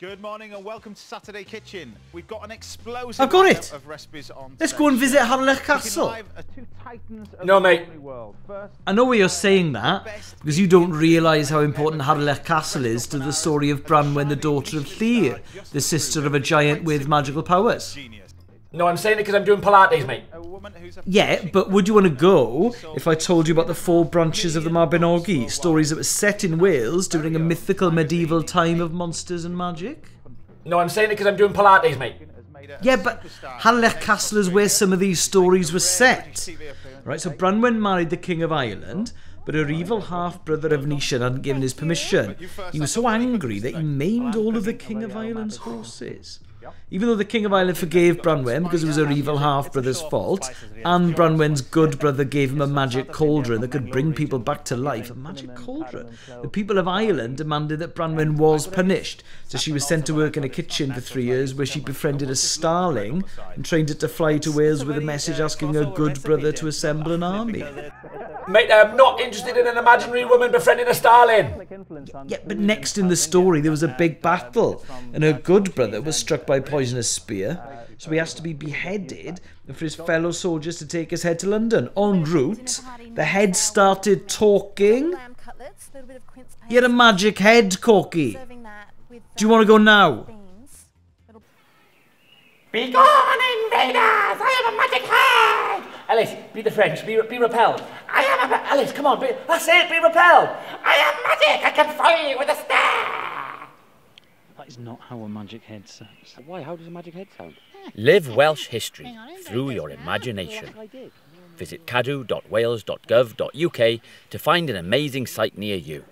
Good morning and welcome to Saturday Kitchen. We've got an explosive I've got it. of recipes on Let's go and visit Harlech Castle. No, mate. I know why you're saying that, because you don't realise how important Harlech Castle is to the story of Branwen, the daughter of Llyr, the sister of a giant with magical powers. No, I'm saying it because I'm doing pilates, mate. Yeah, but would you want to go if I told you about the 4 branches of the Mabinogi, stories that were set in Wales during a mythical medieval time of monsters and magic? No, I'm saying it because I'm doing pilates, mate. Yeah, but Harlech Castle is where some of these stories were set. Right, so Branwen married the King of Ireland, but her evil half-brother of Nishan hadn't given his permission. He was so angry that he maimed all of the King of Ireland's horses. Even though the King of Ireland forgave Branwen because it was her evil half-brother's fault, and Branwen's good brother gave him a magic cauldron that could bring people back to life. A magic cauldron? The people of Ireland demanded that Branwen was punished, so she was sent to work in a kitchen for 3 years where she befriended a starling and trained it to fly to Wales with a message asking her good brother to assemble an army. Mate, I'm not interested in an imaginary woman befriending a starling. Yeah, but next in the story there was a big battle, and her good brother was struck by a poisonous spear, so he has to be beheaded and for his fellow soldiers to take his head to London. En route, the head started talking. He had a magic head, Corky. Do you want to go now? Be gone, invaders! I have a magic head! Elis, be the French, be repelled. I am a... Elis, come on, that's it, be repelled! I am magic, I can follow you with a stare! That is not how a magic head sounds. Why? How does a magic head sound? Live Welsh history through your imagination. Visit cadw.wales.gov.uk to find an amazing site near you.